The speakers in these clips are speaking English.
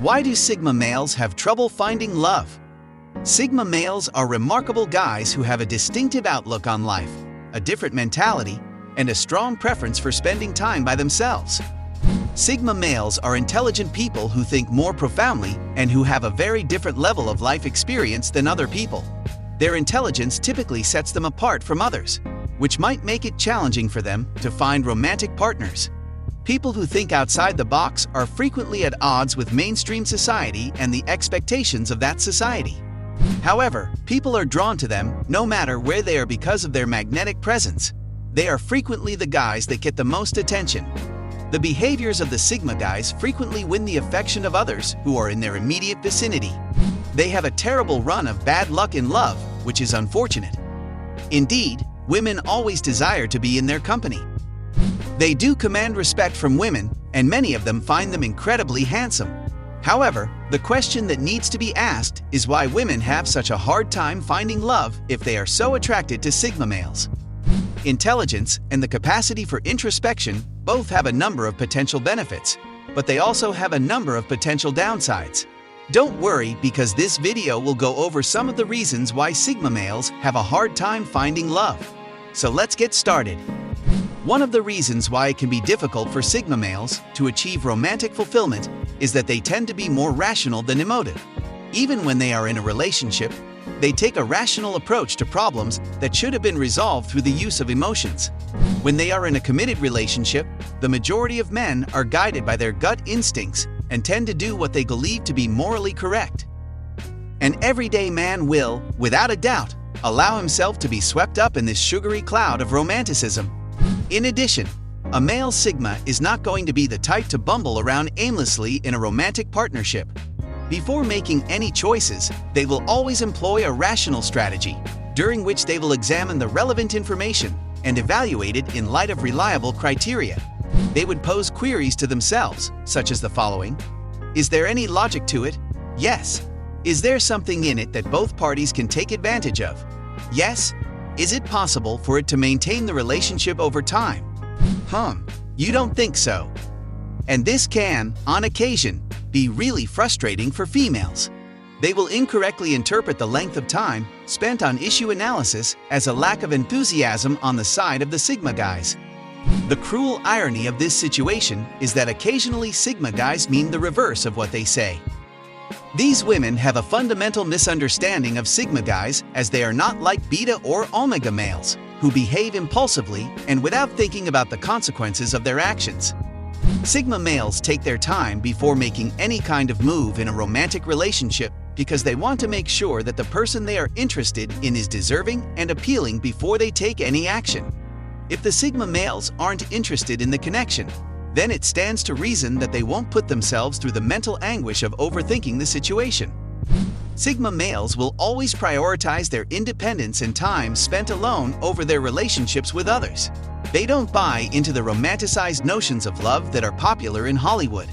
Why do Sigma males have trouble finding love? Sigma males are remarkable guys who have a distinctive outlook on life, a different mentality, and a strong preference for spending time by themselves. Sigma males are intelligent people who think more profoundly and who have a very different level of life experience than other people. Their intelligence typically sets them apart from others, which might make it challenging for them to find romantic partners. People who think outside the box are frequently at odds with mainstream society and the expectations of that society. However, people are drawn to them no matter where they are because of their magnetic presence. They are frequently the guys that get the most attention. The behaviors of the Sigma guys frequently win the affection of others who are in their immediate vicinity. They have a terrible run of bad luck in love, which is unfortunate. Indeed, women always desire to be in their company. They do command respect from women, and many of them find them incredibly handsome. However, the question that needs to be asked is why women have such a hard time finding love if they are so attracted to Sigma males. Intelligence and the capacity for introspection both have a number of potential benefits, but they also have a number of potential downsides. Don't worry, because this video will go over some of the reasons why Sigma males have a hard time finding love. So let's get started. One of the reasons why it can be difficult for Sigma males to achieve romantic fulfillment is that they tend to be more rational than emotive. Even when they are in a relationship, they take a rational approach to problems that should have been resolved through the use of emotions. When they are in a committed relationship, the majority of men are guided by their gut instincts and tend to do what they believe to be morally correct. An everyday man will, without a doubt, allow himself to be swept up in this sugary cloud of romanticism. In addition, a male Sigma is not going to be the type to bumble around aimlessly in a romantic partnership. Before making any choices, they will always employ a rational strategy, during which they will examine the relevant information and evaluate it in light of reliable criteria. They would pose queries to themselves, such as the following: is there any logic to it? Yes. Is there something in it that both parties can take advantage of? Yes. Is it possible for it to maintain the relationship over time? You don't think so. And this can, on occasion, be really frustrating for females. They will incorrectly interpret the length of time spent on issue analysis as a lack of enthusiasm on the side of the Sigma guys. The cruel irony of this situation is that occasionally Sigma guys mean the reverse of what they say. These women have a fundamental misunderstanding of Sigma guys, as they are not like Beta or Omega males, who behave impulsively and without thinking about the consequences of their actions. Sigma males take their time before making any kind of move in a romantic relationship because they want to make sure that the person they are interested in is deserving and appealing before they take any action. If the Sigma males aren't interested in the connection, then it stands to reason that they won't put themselves through the mental anguish of overthinking the situation. Sigma males will always prioritize their independence and time spent alone over their relationships with others. They don't buy into the romanticized notions of love that are popular in Hollywood.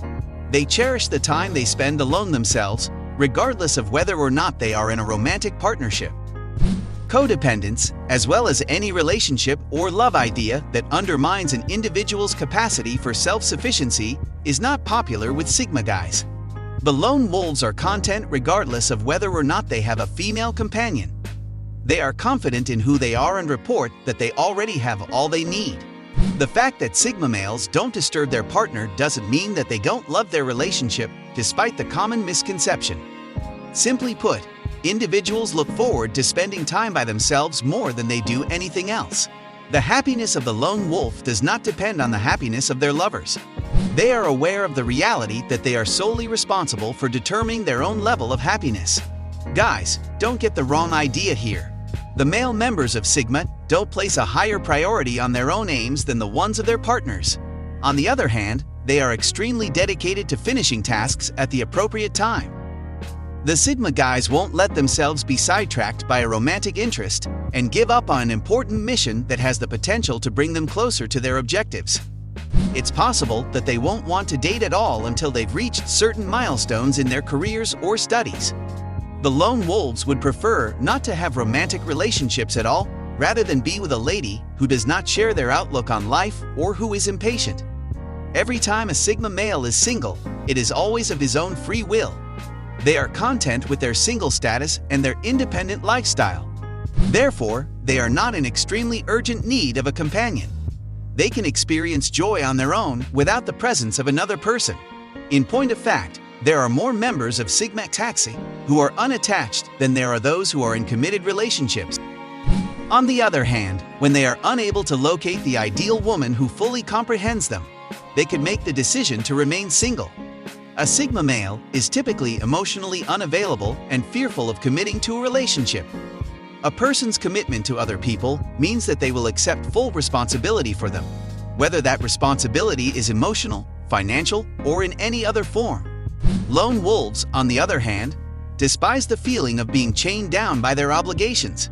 They cherish the time they spend alone themselves, regardless of whether or not they are in a romantic partnership. Codependence, as well as any relationship or love idea that undermines an individual's capacity for self-sufficiency, is not popular with Sigma guys. The lone wolves are content regardless of whether or not they have a female companion. They are confident in who they are and report that they already have all they need. The fact that Sigma males don't disturb their partner doesn't mean that they don't love their relationship, despite the common misconception. Simply put, individuals look forward to spending time by themselves more than they do anything else. The happiness of the lone wolf does not depend on the happiness of their lovers. They are aware of the reality that they are solely responsible for determining their own level of happiness. Guys, don't get the wrong idea here. The male members of Sigma don't place a higher priority on their own aims than the ones of their partners. On the other hand, they are extremely dedicated to finishing tasks at the appropriate time. The Sigma guys won't let themselves be sidetracked by a romantic interest and give up on an important mission that has the potential to bring them closer to their objectives. It's possible that they won't want to date at all until they've reached certain milestones in their careers or studies. The lone wolves would prefer not to have romantic relationships at all, rather than be with a lady who does not share their outlook on life or who is impatient. Every time a Sigma male is single, it is always of his own free will. They are content with their single status and their independent lifestyle. Therefore, they are not in extremely urgent need of a companion. They can experience joy on their own without the presence of another person. In point of fact, there are more members of Sigma taxi who are unattached than there are those who are in committed relationships. On the other hand, when they are unable to locate the ideal woman who fully comprehends them, they could make the decision to remain single. A Sigma male is typically emotionally unavailable and fearful of committing to a relationship. A person's commitment to other people means that they will accept full responsibility for them, whether that responsibility is emotional, financial, or in any other form. Lone wolves, on the other hand, despise the feeling of being chained down by their obligations.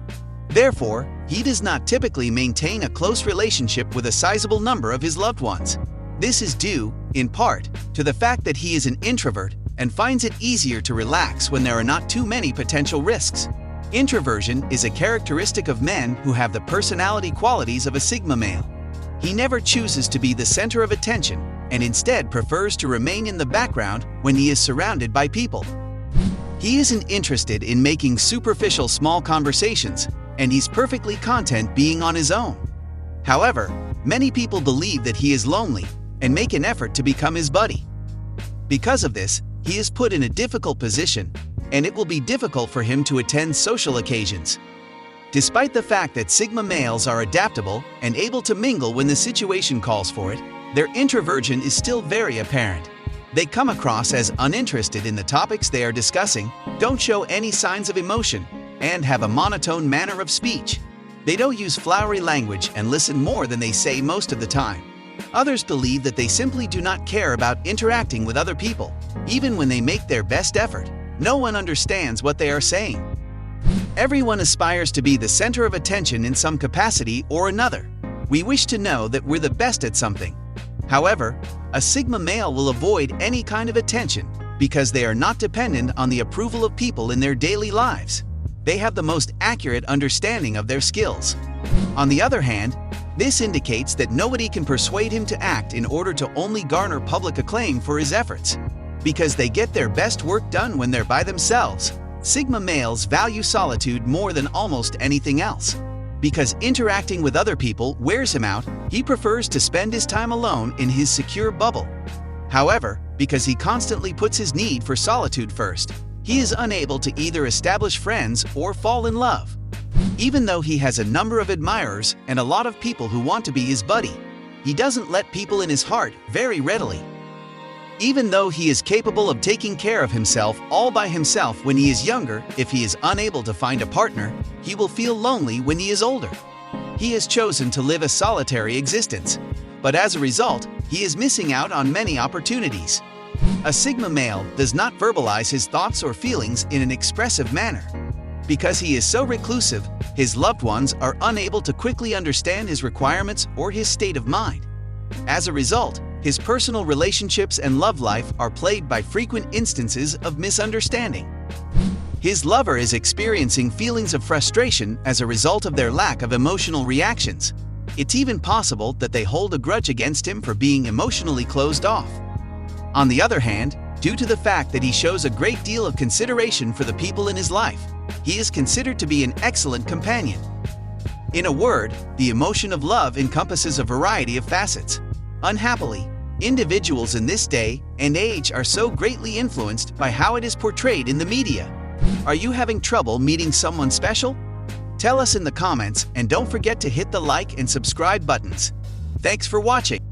Therefore, he does not typically maintain a close relationship with a sizable number of his loved ones. This is due, in part, to the fact that he is an introvert and finds it easier to relax when there are not too many potential risks. Introversion is a characteristic of men who have the personality qualities of a Sigma male. He never chooses to be the center of attention and instead prefers to remain in the background when he is surrounded by people. He isn't interested in making superficial small conversations, and he's perfectly content being on his own. However, many people believe that he is lonely and make an effort to become his buddy. Because of this, he is put in a difficult position, and it will be difficult for him to attend social occasions. Despite the fact that Sigma males are adaptable and able to mingle when the situation calls for it, their introversion is still very apparent. They come across as uninterested in the topics they are discussing, don't show any signs of emotion, and have a monotone manner of speech. They don't use flowery language and listen more than they say most of the time. Others believe that they simply do not care about interacting with other people. Even when they make their best effort, no one understands what they are saying. Everyone aspires to be the center of attention in some capacity or another. We wish to know that we're the best at something. However, a Sigma male will avoid any kind of attention because they are not dependent on the approval of people in their daily lives. They have the most accurate understanding of their skills. On the other hand, this indicates that nobody can persuade him to act in order to only garner public acclaim for his efforts. Because they get their best work done when they're by themselves, Sigma males value solitude more than almost anything else. Because interacting with other people wears him out, he prefers to spend his time alone in his secure bubble. However, because he constantly puts his need for solitude first, he is unable to either establish friends or fall in love. Even though he has a number of admirers and a lot of people who want to be his buddy, he doesn't let people in his heart very readily. Even though he is capable of taking care of himself all by himself when he is younger, if he is unable to find a partner, he will feel lonely when he is older. He has chosen to live a solitary existence, but as a result, he is missing out on many opportunities. A Sigma male does not verbalize his thoughts or feelings in an expressive manner. Because he is so reclusive, his loved ones are unable to quickly understand his requirements or his state of mind. As a result, his personal relationships and love life are plagued by frequent instances of misunderstanding. His lover is experiencing feelings of frustration as a result of their lack of emotional reactions. It's even possible that they hold a grudge against him for being emotionally closed off. On the other hand, due to the fact that he shows a great deal of consideration for the people in his life, he is considered to be an excellent companion. In a word, the emotion of love encompasses a variety of facets. Unhappily, individuals in this day and age are so greatly influenced by how it is portrayed in the media. Are you having trouble meeting someone special? Tell us in the comments and don't forget to hit the like and subscribe buttons. Thanks for watching.